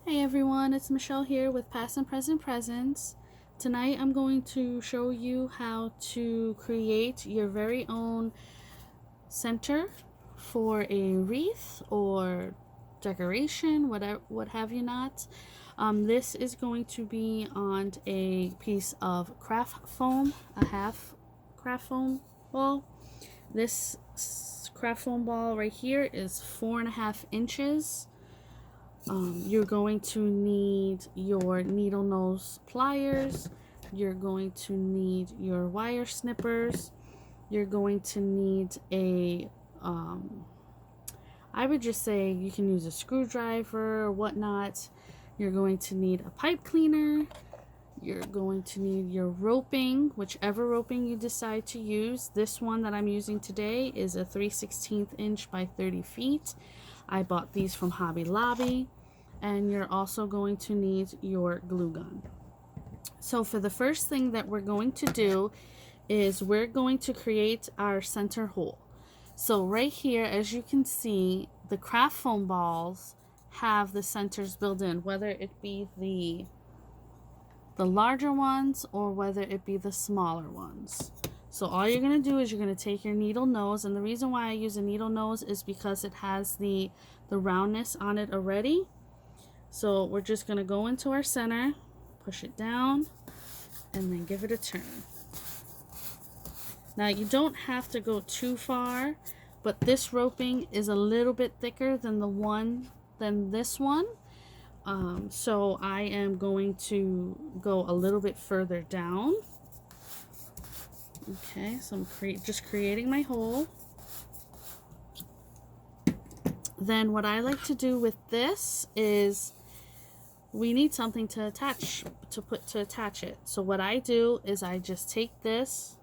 Hey everyone, it's Michelle here with Past and Present Presents. Tonight I'm going to show you how to create your very own center for a wreath or decoration, whatever, what have you not. This is going to be on a piece of craft foam, a half craft foam ball. This craft foam ball right here is 4.5 inches. You're going to need your needle nose pliers. You're going to need your wire snippers. You're going to need I would just say you can use a screwdriver or whatnot. You're going to need a pipe cleaner. You're going to need your roping, whichever roping you decide to use. This one that I'm using today is a 3/16 inch by 30 feet. I bought these from Hobby Lobby. And you're also going to need your glue gun. So for the first thing that we're going to do is we're going to create our center hole. So right here, as you can see, the craft foam balls have the centers built in, whether it be the larger ones or whether it be the smaller ones. So all you're going to do is you're going to take your needle nose, and the reason why I use a needle nose is because it has the roundness on it already. So we're just going to go into our center, push it down, and then give it a turn. Now you don't have to go too far, but this roping is a little bit thicker than this one. So I am going to go a little bit further down. Okay, so I'm just creating my hole. Then what I like to do with this is we need something to attach it. So what I do is I just take this.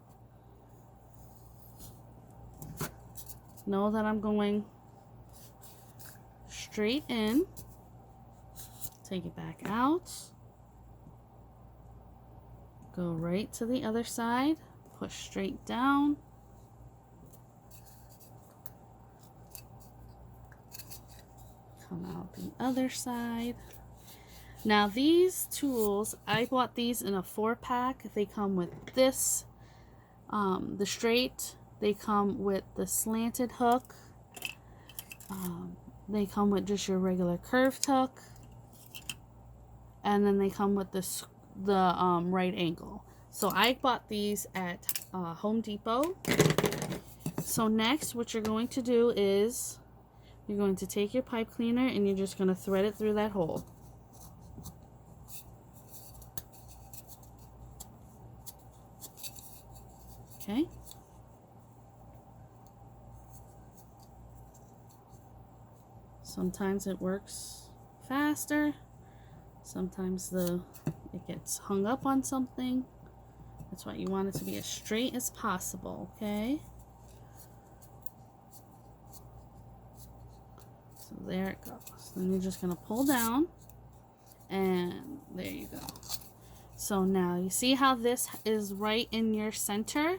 Know that I'm going straight in. Take it back out. Go right to the other side. Push straight down. Come out the other side. Now these tools, I bought these in a 4-pack. They come with this, the straight. They come with the slanted hook. They come with just your regular curved hook. And then they come with the right angle. So I bought these at Home Depot. So next, what you're going to do is you're going to take your pipe cleaner and you're just going to thread it through that hole. Okay. Sometimes it works faster. Sometimes it gets hung up on something. That's why you want it to be as straight as possible, okay? So there it goes. Then you're just going to pull down, and there you go. So now you see how this is right in your center?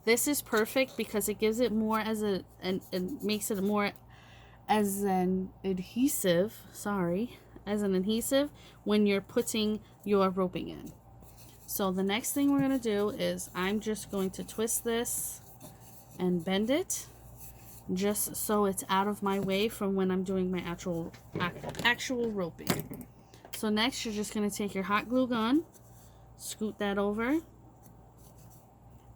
This is perfect because it gives it more as and makes it more as an adhesive, when you're putting your roping in. So the next thing we're going to do is I'm just going to twist this and bend it just so it's out of my way from when I'm doing my actual roping. So next you're just going to take your hot glue gun, scoot that over.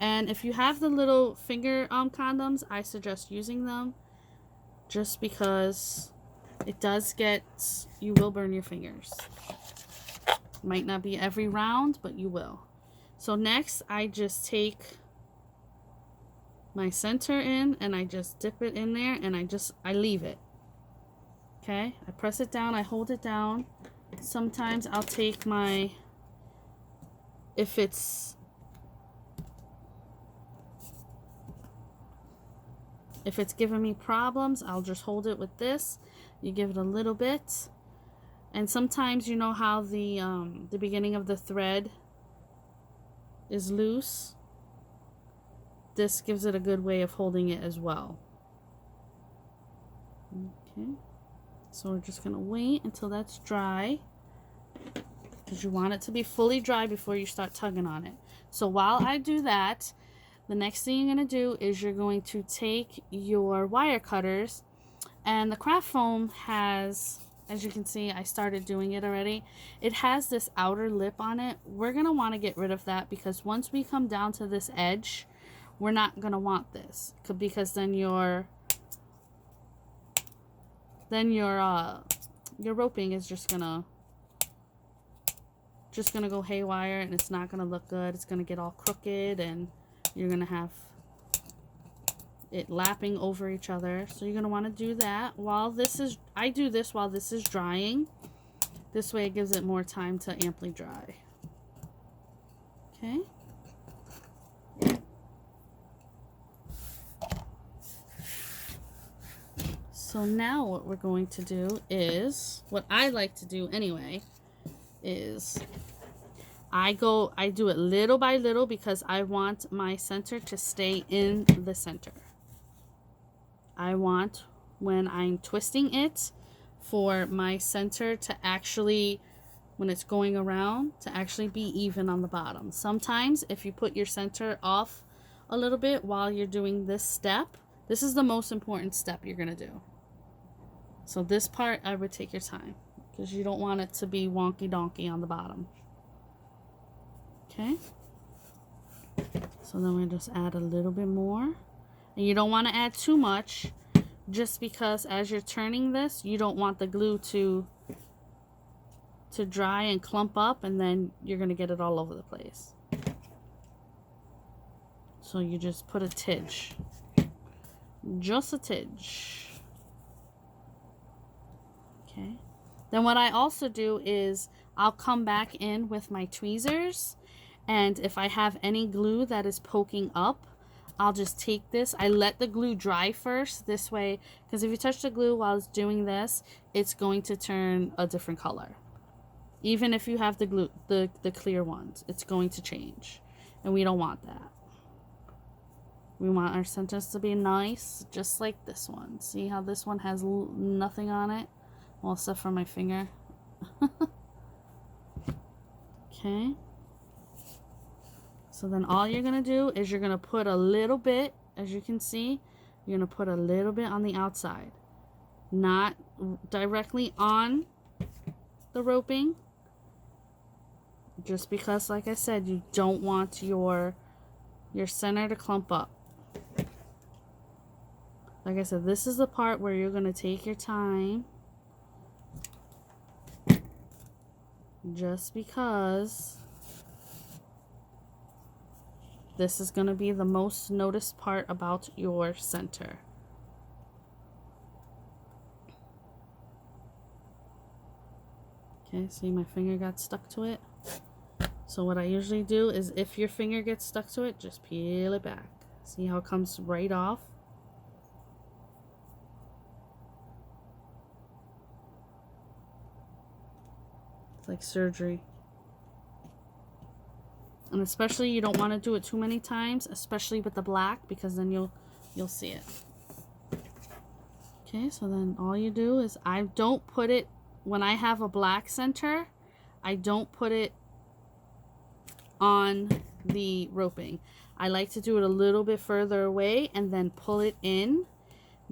And if you have the little finger condoms, I suggest using them just because you will burn your fingers. Might not be every round, but you will. So next, I just take my center in and I just dip it in there and I leave it. Okay, I press it down, I hold it down. Sometimes I'll take if it's giving me problems, I'll just hold it with this. You give it a little bit. And sometimes you know how the beginning of the thread is loose. This gives it a good way of holding it as well. Okay. So we're just gonna wait until that's dry, because you want it to be fully dry before you start tugging on it. So while I do that, the next thing you're going to do is you're going to take your wire cutters, and the craft foam has, as you can see, I started doing it already. It has this outer lip on it. We're going to want to get rid of that, because once we come down to this edge, we're not going to want this, because then your roping is just gonna go haywire, and it's not gonna look good. It's gonna get all crooked, and you're gonna have it lapping over each other. So you're gonna want to do that while this is, I do this while this is drying. This way it gives it more time to amply dry. Okay. So now what we're going to do is, what I like to do anyway, is I do it little by little, because I want my center to stay in the center. I want, when I'm twisting it, for my center to actually, when it's going around, to actually be even on the bottom. Sometimes if you put your center off a little bit while you're doing this step, this is the most important step you're going to do. So this part, I would take your time, because you don't want it to be wonky donkey on the bottom. Okay. So then we just add a little bit more. And you don't want to add too much, just because as you're turning this, you don't want the glue to dry and clump up, and then you're going to get it all over the place. So you just put a tidge. Just a tidge. Okay. Then what I also do is I'll come back in with my tweezers, and if I have any glue that is poking up, I'll just take this. I let the glue dry first, this way, because if you touch the glue while it's doing this, it's going to turn a different color. Even if you have the glue, the clear ones, it's going to change, and we don't want that. We want our centers to be nice, just like this one. See how this one has nothing on it? Well, except for my finger. Okay. So then all you're going to do is you're going to put a little bit, as you can see, you're going to put a little bit on the outside. Not directly on the roping. Just because, like I said, you don't want your center to clump up. Like I said, this is the part where you're going to take your time. Just because this is going to be the most noticed part about your center. Okay, see my finger got stuck to it. So what I usually do is, if your finger gets stuck to it, just peel it back. See how it comes right off? It's like surgery. And especially you don't want to do it too many times, especially with the black, because then you'll see it. Okay, so then all you do is, I don't put it, when I have a black center, I don't put it on the roping. I like to do it a little bit further away and then pull it in,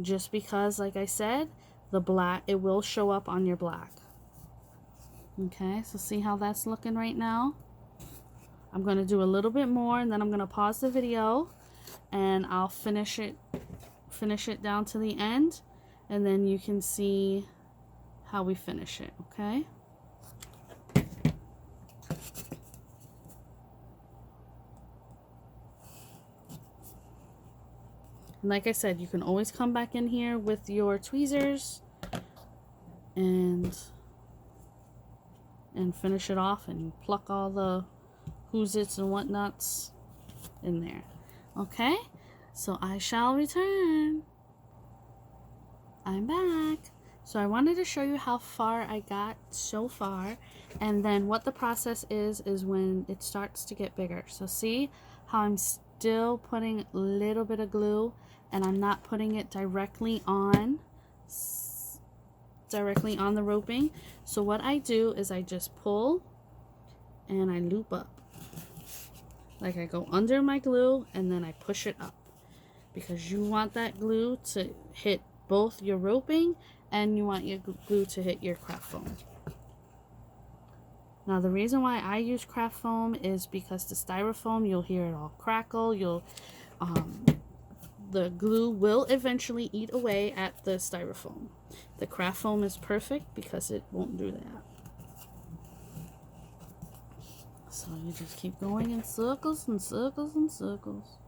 just because, like I said, the black, it will show up on your black. Okay, so see how that's looking right now? I'm going to do a little bit more, and then I'm going to pause the video, and I'll finish it down to the end, and then you can see how we finish it, okay? And like I said, you can always come back in here with your tweezers and finish it off and pluck all the who's-its and whatnots in there. Okay, so I shall return. I'm back. So I wanted to show you how far I got so far, and then what the process is when it starts to get bigger. So see how I'm still putting a little bit of glue, and I'm not putting it directly on directly on the roping. So what I do is I just pull and I loop up. Like I go under my glue and then I push it up, because you want that glue to hit both your roping and you want your glue to hit your craft foam. Now the reason why I use craft foam is because the styrofoam, you'll hear it all crackle. The glue will eventually eat away at the styrofoam. The craft foam is perfect because it won't do that. So you just keep going in circles and circles and circles.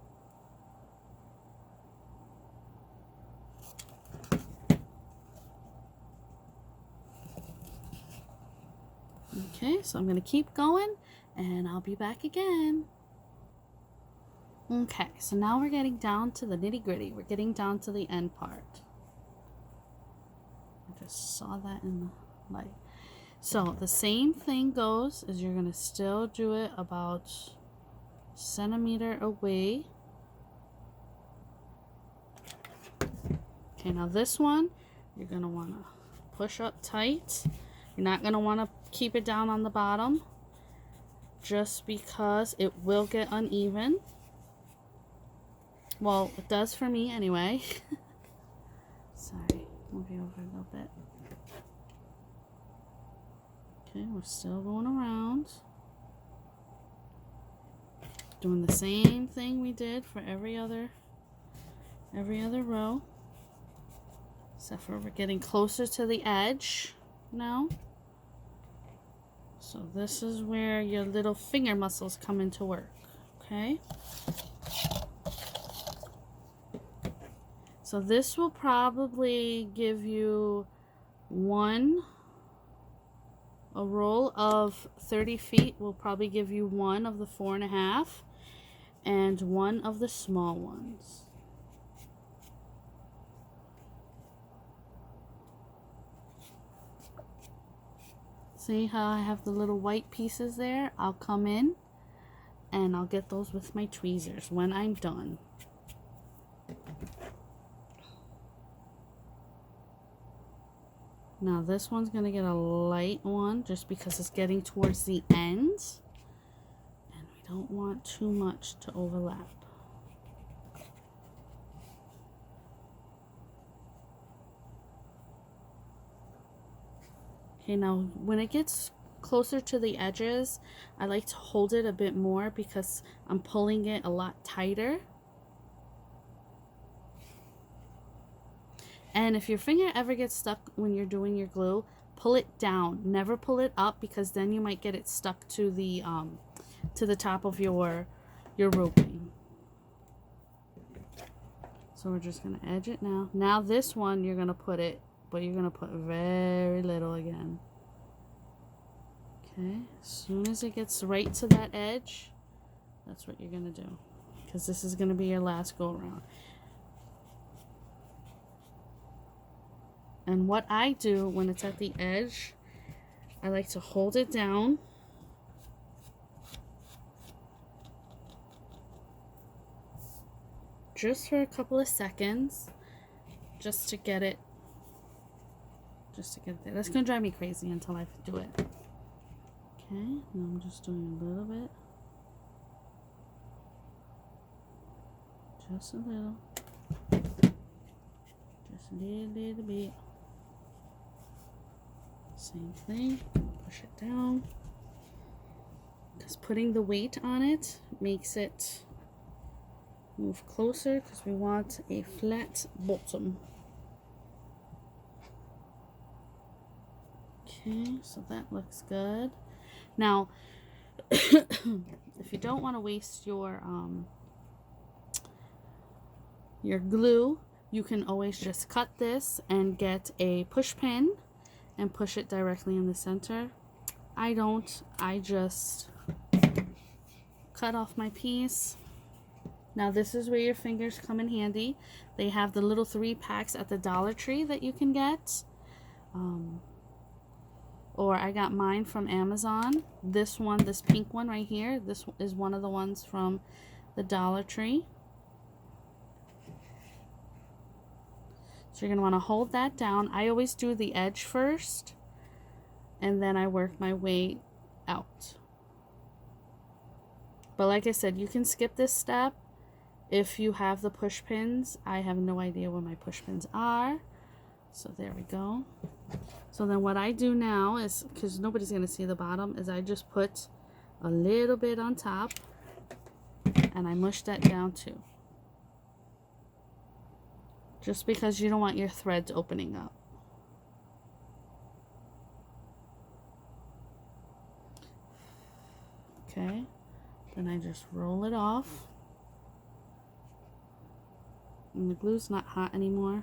Okay, so I'm going to keep going and I'll be back again. Okay, so now we're getting down to the nitty-gritty. We're getting down to the end part. I just saw that in the light. So the same thing goes, is you're going to still do it about a centimeter away. Okay, now this one, you're going to want to push up tight. You're not going to want to keep it down on the bottom, just because it will get uneven. Well, it does for me anyway. Sorry, move you over a little bit. Okay, we're still going around. Doing the same thing we did for every other row. Except for we're getting closer to the edge now. So this is where your little finger muscles come into work, okay? So this will probably give you a roll of 30 feet will probably give you one of the 4.5 and one of the small ones. See how I have the little white pieces there? I'll come in and I'll get those with my tweezers when I'm done. Now this one's going to get a light one just because it's getting towards the end. And we don't want too much to overlap. Okay, now when it gets closer to the edges, I like to hold it a bit more because I'm pulling it a lot tighter. And if your finger ever gets stuck when you're doing your glue, pull it down. Never pull it up, because then you might get it stuck to the top of your roping. So we're just gonna edge it now. Now this one you're gonna put it, but you're gonna put very little again. Okay, as soon as it gets right to that edge, that's what you're gonna do, because this is gonna be your last go around. And what I do when it's at the edge, I like to hold it down. Just for a couple of seconds. Just to get it there. That's going to drive me crazy until I do it. Okay, now I'm just doing a little bit. Just a little. Just a little bit. Same thing, push it down, because putting the weight on it makes it move closer, because we want a flat bottom. Okay, so that looks good. Now, if you don't want to waste your glue, you can always just cut this and get a push pin and push it directly in the center. I don't. I just cut off my piece. Now this is where your fingers come in handy. They have the little 3 packs at the Dollar Tree that you can get. Or I got mine from Amazon. This one, this pink one right here, this is one of the ones from the Dollar Tree. So you're going to want to hold that down. I always do the edge first, and then I work my way out. But like I said, you can skip this step if you have the push pins. I have no idea where my push pins are. So there we go. So then what I do now is, because nobody's going to see the bottom, is I just put a little bit on top and I mush that down too. Just because you don't want your threads opening up. Okay, then I just roll it off. And the glue's not hot anymore.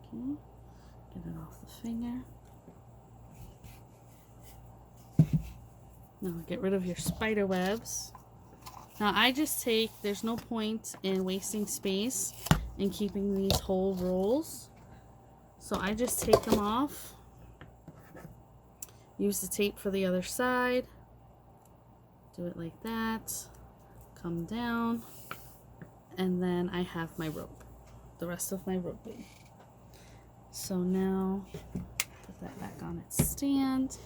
Okay, get it off the finger. Now get rid of your spider webs. Now I just take, there's no point in wasting space and keeping these whole rolls. So I just take them off. Use the tape for the other side. Do it like that. Come down. And then I have my rope. The rest of my roping. So now, put that back on its stand.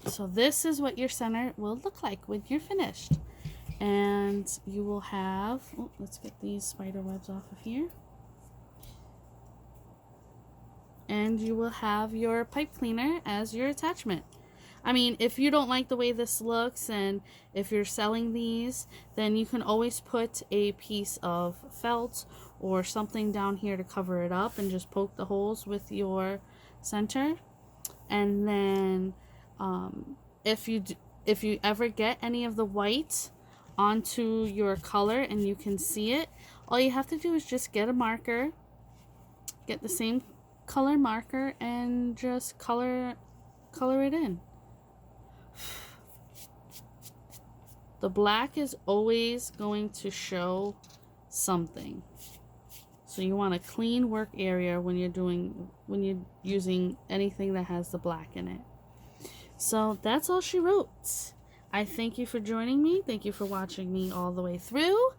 So this is what your center will look like when you're finished. And you will have, oh, let's get these spider webs off of here. And you will have your pipe cleaner as your attachment. I mean, if you don't like the way this looks and if you're selling these, then you can always put a piece of felt or something down here to cover it up and just poke the holes with your center. And then if you ever get any of the white onto your color and you can see it, all you have to do is just get a marker, get the same color marker, and just color it in. The black is always going to show something, so you want a clean work area when you're using anything that has the black in it. So that's all she wrote. I thank you for joining me. Thank you for watching me all the way through,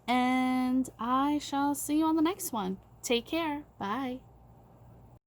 and I shall see you on the next one. Take care. Bye.